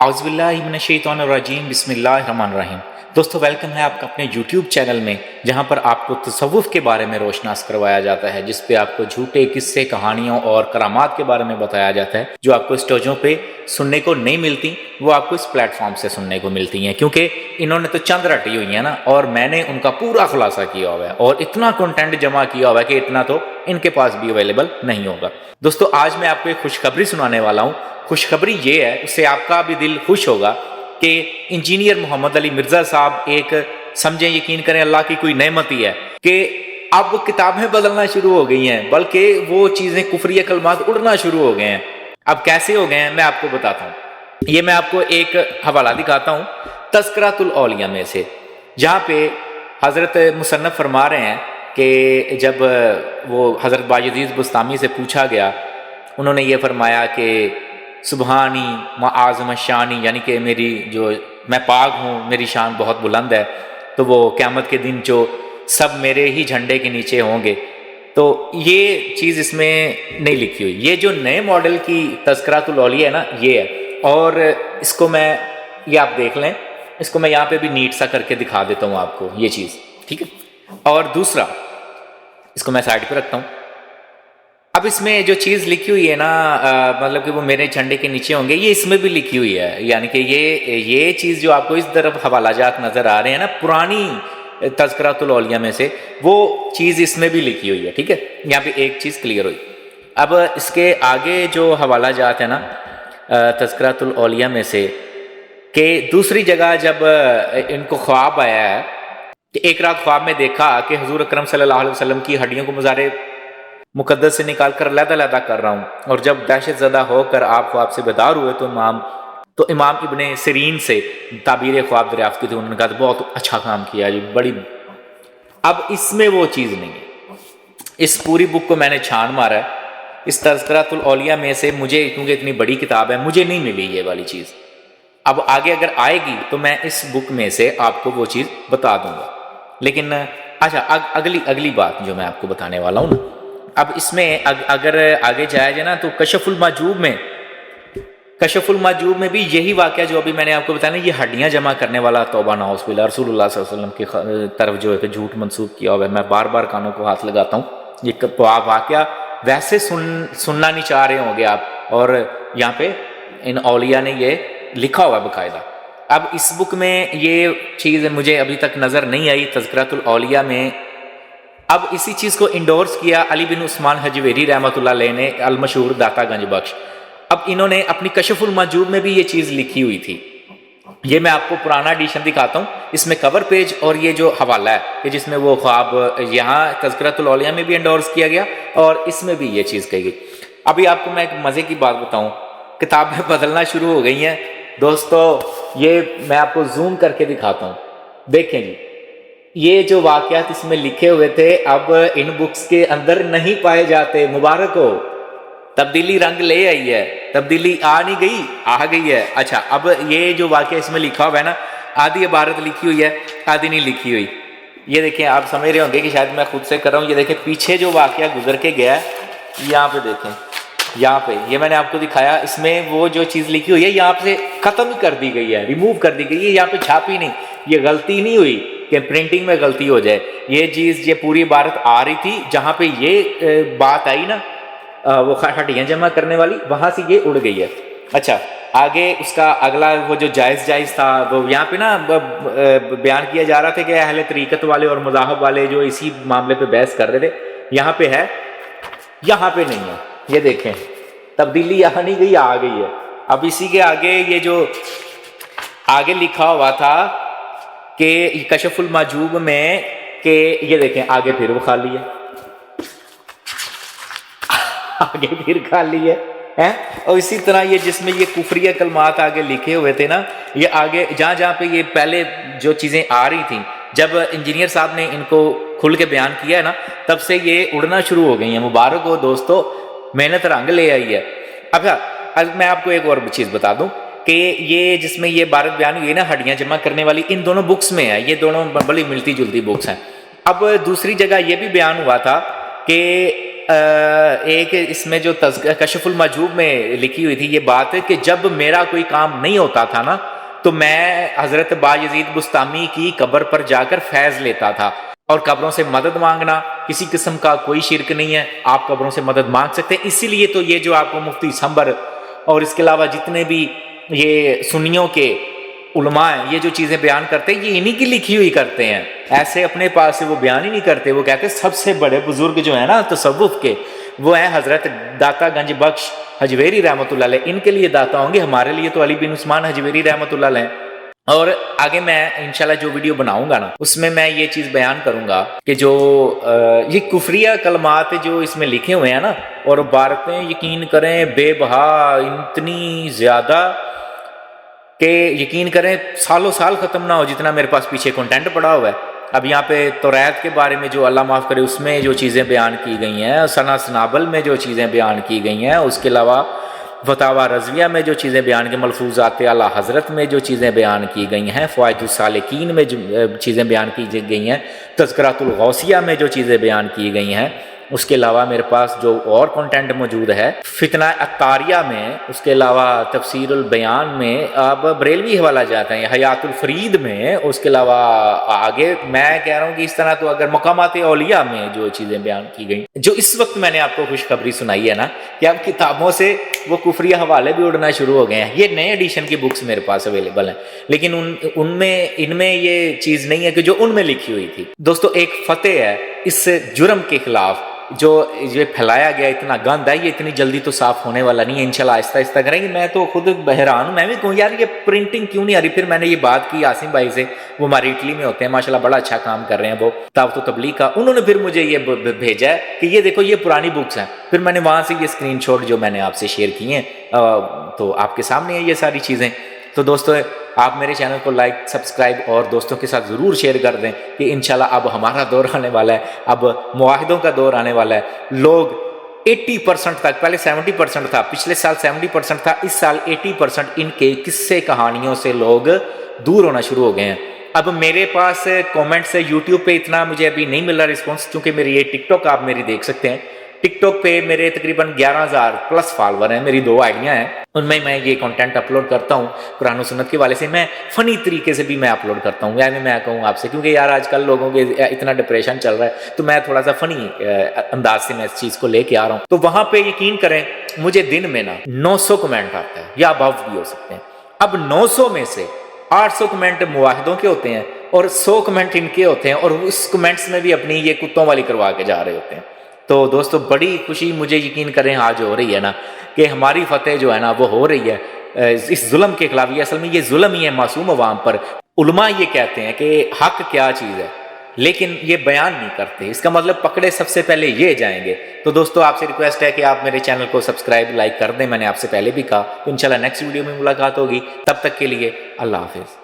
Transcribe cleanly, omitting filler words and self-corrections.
اعوذ باللہ من الشیطان الرجیم، بسم اللہ الرحمن الرحیم۔ دوستو ویلکم ہے آپ کا اپنے یوٹیوب چینل میں، جہاں پر آپ کو تصوف کے بارے میں روشناس کروایا جاتا ہے، جس پہ آپ کو جھوٹے قصے، کہانیوں اور کرامات کے بارے میں بتایا جاتا ہے، جو آپ کو اسٹیجوں پہ سننے کو نہیں ملتی، وہ آپ کو اس پلیٹ فارم سے سننے کو ملتی ہیں، کیونکہ انہوں نے تو چند رٹی ہوئی ہیں نا، اور میں نے ان کا پورا خلاصہ کیا ہوا ہے اور اتنا کنٹینٹ جمع کیا ہوا ہے کہ اتنا تو ان کے پاس بھی اویلیبل نہیں ہوگا۔ دوستو آج میں آپ کو ایک خوشخبری سنانے والا ہوں۔ خوشخبری یہ ہے، اس سے آپ کا بھی دل خوش ہوگا کہ انجینئر محمد علی مرزا صاحب ایک سمجھیں، یقین کریں، اللہ کی کوئی نعمت ہی ہے کہ اب کتابیں بدلنا شروع ہو گئی ہیں، بلکہ وہ چیزیں کفری کلمات اڑنا شروع ہو گئے ہیں۔ اب کیسے ہو گئے ہیں میں آپ کو بتاتا ہوں۔ یہ میں آپ کو ایک حوالہ دکھاتا ہوں تذکرۃ الاولیاء میں سے، جہاں پہ حضرت مصنف فرما رہے ہیں کہ جب وہ حضرت بایزید بستامی سے پوچھا گیا، انہوں نے یہ فرمایا کہ سبحانی معاذم شانی، یعنی کہ میں پاک ہوں، میری شان بہت بلند ہے، تو وہ قیامت کے دن جو سب میرے ہی جھنڈے کے نیچے ہوں گے۔ تو یہ چیز اس میں نہیں لکھی ہوئی، یہ جو نئے ماڈل کی تذکرۃ الاولیاء ہے نا، یہ ہے، اور اس کو یہ آپ دیکھ لیں، اس کو میں یہاں پہ بھی نیٹ سا کر کے دکھا دیتا ہوں آپ کو، یہ چیز ٹھیک ہے۔ اور دوسرا، اس کو میں سائڈ پہ رکھتا ہوں۔ اب اس میں جو چیز لکھی ہوئی ہے نا، مطلب کہ وہ میرے جھنڈے کے نیچے ہوں گے، یہ اس میں بھی لکھی ہوئی ہے، یعنی کہ یہ چیز جو آپ کو اس طرف حوالہ جات نظر آ رہے ہیں نا پرانی تذکرۃ الاولیاء میں سے، وہ چیز اس میں بھی لکھی ہوئی ہے، ٹھیک ہے۔ یہاں پہ ایک چیز کلیئر ہوئی۔ اب اس کے آگے جو حوالہ جات ہیں نا تذکرۃ الاولیاء میں سے، کہ دوسری جگہ جب ان کو خواب آیا ہے کہ ایک رات خواب میں دیکھا کہ حضور اکرم صلی اللہ علیہ وسلم کی ہڈیوں کو مزار مقدس سے نکال کر علیحدہ علیحدہ کر رہا ہوں، اور جب دہشت زدہ ہو کر آپ خواب سے بیدار ہوئے تو امام ابن سیرین سے تعبیر خواب دریافت کی تھی، انہوں نے کہا بہت اچھا کام کیا جی، بڑی۔ اب اس میں وہ چیز نہیں ہے، اس پوری بک کو میں نے چھان مارا ہے، اس تذکرۃ الاولیاء میں سے مجھے، کیونکہ اتنی بڑی کتاب ہے، مجھے نہیں ملی یہ والی چیز۔ اب آگے اگر آئے گی تو میں اس بک میں سے آپ کو وہ چیز بتا دوں گا۔ لیکن اچھا، اگلی بات جو میں آپ کو بتانے والا ہوں نا، اب اس میں اگر آگے جایا جائے نا تو کشف المحجوب میں بھی یہی واقعہ جو ابھی میں نے آپ کو بتایا نا، یہ ہڈیاں جمع کرنے والا، توبہ نعوذ باللہ، رسول اللہ صلی اللہ علیہ وسلم کی طرف جو ہے کہ جھوٹ منسوب کیا ہوا ہے، میں بار بار کانوں کو ہاتھ لگاتا ہوں، یہ واقعہ ویسے سننا نہیں چاہ رہے ہوں گے آپ، اور یہاں پہ ان اولیاء نے یہ لکھا ہوا ہے باقاعدہ۔ اب اس بک میں یہ چیز مجھے ابھی تک نظر نہیں آئی تذکرۃ الاولیاء میں۔ اب اسی چیز کو انڈورس کیا علی بن عثمان حجویری رحمۃ اللہ علیہ نے، المشہور داتا گنج بخش۔ اب انہوں نے اپنی کشف المحجوب میں بھی یہ چیز لکھی ہوئی تھی، یہ میں آپ کو پرانا ایڈیشن دکھاتا ہوں، اس میں کور پیج اور یہ جو حوالہ ہے کہ جس میں وہ خواب یہاں تذکرۃ الاولیاء میں بھی انڈورس کیا گیا اور اس میں بھی یہ چیز کہی گئی۔ ابھی آپ کو میں ایک مزے کی بات بتاؤں، کتابیں بدلنا شروع ہو گئی ہیں دوستو، یہ میں آپ کو زوم کر کے دکھاتا ہوں، دیکھیں جی، یہ جو واقعات اس میں لکھے ہوئے تھے اب ان بکس کے اندر نہیں پائے جاتے۔ مبارک ہو، تبدیلی رنگ لے آئی ہے، تبدیلی آ نہیں گئی، آ گئی ہے۔ اچھا، اب یہ جو واقعہ اس میں لکھا ہوا ہے نا، آدھی عبارت لکھی ہوئی ہے، آدھی نہیں لکھی ہوئی۔ یہ دیکھیں، آپ سمجھ رہے ہوں گے کہ شاید میں خود سے کر رہا ہوں، یہ دیکھیں پیچھے جو واقعہ گزر کے گیا ہے، یہاں پہ دیکھیں، یہاں پہ یہ میں نے آپ کو دکھایا، اس میں وہ جو چیز لکھی ہوئی ہے یہاں پہ ختم ہی کر دی گئی ہے، ریموو کر دی گئی ہے، یہاں پہ چھاپی نہیں، یہ غلطی نہیں ہوئی کہ پرنٹنگ میں غلطی ہو جائے، یہ چیز، یہ پوری عبارت آ رہی تھی، جہاں پہ یہ بات آئی نا وہ ہڈیاں جمع کرنے والی، وہاں سے یہ اڑ گئی ہے۔ اچھا، آگے اس کا اگلا وہ جو جائز تھا، وہ یہاں پہ نا بیان کیا جا رہا تھا کہ اہل طریقت والے اور مذاہب والے جو اسی معاملے پہ بحث کر رہے تھے، یہاں پہ ہے، یہاں پہ نہیں ہے، یہ دیکھیں تبدیلی یہاں نہیں گئی، آ گئی ہے۔ اب اسی کے آگے یہ جو آگے لکھا ہوا تھا کہ کشف المحجوب میں، کہ یہ دیکھیں آگے پھر وہ خالی ہے، آگے پھر خالی ہے، اور اسی طرح یہ جس میں یہ کفریہ کلمات آگے لکھے ہوئے تھے نا، یہ آگے جہاں پہ یہ پہلے جو چیزیں آ رہی تھیں، جب انجینئر صاحب نے ان کو کھل کے بیان کیا ہے نا، تب سے یہ اڑنا شروع ہو گئی ہیں۔ مبارک ہو دوستو، محنت رنگ لے آئی ہے۔ اب میں آپ کو ایک اور چیز بتا دوں کہ یہ جس میں یہ عبارت بیان ہوئی ہے نا ہڈیاں جمع کرنے والی، ان دونوں بکس میں ہے، یہ دونوں بڑی ملتی جلتی بکس ہیں۔ اب دوسری جگہ یہ بھی بیان ہوا تھا کہ ایک اس میں جو کشف المحجوب میں لکھی ہوئی تھی یہ بات کہ جب میرا کوئی کام نہیں ہوتا تھا نا تو میں حضرت باجزید بستامی کی قبر پر جا کر فیض لیتا تھا. اور قبروں سے مدد مانگنا کسی قسم کا کوئی شرک نہیں ہے، آپ قبروں سے مدد مانگ سکتے ہیں. اسی لیے تو یہ جو آپ کو مفتی سنبر اور اس کے علاوہ جتنے بھی یہ سنیوں کے علماء ہیں یہ جو چیزیں بیان کرتے ہیں یہ انہی کی لکھی ہوئی کرتے ہیں، ایسے اپنے پاس سے وہ بیان ہی نہیں کرتے. وہ کہتے ہیں سب سے بڑے بزرگ جو ہیں نا تصوف کے وہ ہیں حضرت داتا گنج بخش حجویری رحمۃ اللہ علیہ، ان کے لیے داتا ہوں گے، ہمارے لیے تو علی بن عثمان حجویری رحمۃ اللہ علیہ. اور آگے میں انشاءاللہ جو ویڈیو بناؤں گا نا اس میں میں یہ چیز بیان کروں گا کہ جو یہ کفریہ کلمات جو اس میں لکھے ہوئے ہیں نا اور عبارتیں یقین کریں بے بہا اتنی زیادہ کہ یقین کریں سالوں سال ختم نہ ہو جتنا میرے پاس پیچھے کنٹینٹ پڑا ہوا ہے. اب یہاں پہ توریت کے بارے میں جو اللہ معاف کرے اس میں جو چیزیں بیان کی گئی ہیں، ثنا سنابل میں جو چیزیں بیان کی گئی ہیں، اس کے علاوہ فتاوی رضویہ میں جو چیزیں بیان کی، ملفوظات اعلیٰ حضرت میں جو چیزیں بیان کی گئی ہیں، فوائد السالکین میں جو چیزیں بیان کی گئی ہیں، تذکرۃ الغوثیہ میں جو چیزیں بیان کی گئی ہیں، اس کے علاوہ میرے پاس جو اور کنٹینٹ موجود ہے فتنہ عطاریہ میں، اس کے علاوہ تفسیر البیان میں، اب بریلوی حوالہ جاتے ہیں حیات الفرید میں، اس کے علاوہ آگے میں کہہ رہا ہوں کہ اس طرح تو اگر مقامات اولیاء میں جو چیزیں بیان کی گئی، جو اس وقت میں نے آپ کو خوشخبری سنائی ہے نا کہ اب کتابوں سے وہ کفریہ حوالے بھی اڑنا شروع ہو گئے ہیں. یہ نئے ایڈیشن کی بکس میرے پاس اویلیبل ہیں لیکن ان میں یہ چیز نہیں ہے کہ جو ان میں لکھی ہوئی تھی. دوستو ایک فتح ہے اس جرم کے خلاف جو یہ پھیلایا گیا اتنا گند ہے، یہ اتنی جلدی تو صاف ہونے والا نہیں ہے، انشاءاللہ آہستہ آہستہ کریں گے. میں تو خود بحران ہوں، میں بھی کہوں یار یہ پرنٹنگ کیوں نہیں آ رہی. پھر میں نے یہ بات کی عاصم بھائی سے، وہ ہماری اٹلی میں ہوتے ہیں ماشاءاللہ، بڑا اچھا کام کر رہے ہیں وہ دعوت و تبلیغ کا. انہوں نے پھر مجھے یہ بھیجا ہے کہ یہ دیکھو یہ پرانی بکس ہیں. پھر میں نے وہاں سے یہ اسکرین شاٹ جو میں نے آپ سے شیئر کی ہیں تو آپ کے سامنے ہیں یہ ساری چیزیں. تو دوستو آپ میرے چینل کو لائک سبسکرائب اور دوستوں کے ساتھ ضرور شیئر کر دیں کہ انشاءاللہ اب ہمارا دور آنے والا ہے، اب معاہدوں کا دور آنے والا ہے. لوگ 80% تک، پہلے 70% تھا، پچھلے سال 70% تھا، اس سال 80% ان کے قصے کہانیوں سے لوگ دور ہونا شروع ہو گئے ہیں. اب میرے پاس کومنٹ سے یوٹیوب پہ اتنا مجھے ابھی نہیں مل رہا رسپانس، چونکہ میری یہ ٹک ٹاک آپ میری دیکھ سکتے ہیں. ٹک ٹاک پہ میرے تقریباً 11,000 پلس فالوور ہیں، میری 2 آئیڈیاں ہیں، ان میں یہ کنٹینٹ اپلوڈ کرتا ہوں. قرآن و سنت کے والے سے میں فنی طریقے سے بھی میں اپلوڈ کرتا ہوں. یعنی میں کہوں آپ سے کیونکہ یار آج کل لوگوں کے اتنا ڈپریشن چل رہا ہے تو میں تھوڑا سا فنی انداز سے میں اس چیز کو لے کے آ رہا ہوں. تو وہاں پہ یقین کریں مجھے دن میں نا 900 کمنٹ آتا ہے یا ابو بھی ہو سکتے ہیں. اب 900 میں سے 800 کمنٹ معاہدوں کے ہوتے ہیں اور 100 کمنٹ ان کے ہوتے ہیں، اور اس کمنٹس میں بھی اپنی یہ کتوں والی کروا کے جا رہے ہوتے ہیں. تو دوستو بڑی خوشی مجھے یقین کریں آج ہو رہی ہے نا کہ ہماری فتح جو ہے نا وہ ہو رہی ہے اس ظلم کے خلاف. یہ اصل میں یہ ظلم ہی ہے معصوم عوام پر. علماء یہ کہتے ہیں کہ حق کیا چیز ہے لیکن یہ بیان نہیں کرتے، اس کا مطلب پکڑے سب سے پہلے یہ جائیں گے. تو دوستو آپ سے ریکویسٹ ہے کہ آپ میرے چینل کو سبسکرائب لائک کر دیں، میں نے آپ سے پہلے بھی کہا. تو انشاءاللہ نیکسٹ ویڈیو میں ملاقات ہوگی، تب تک کے لیے اللہ حافظ.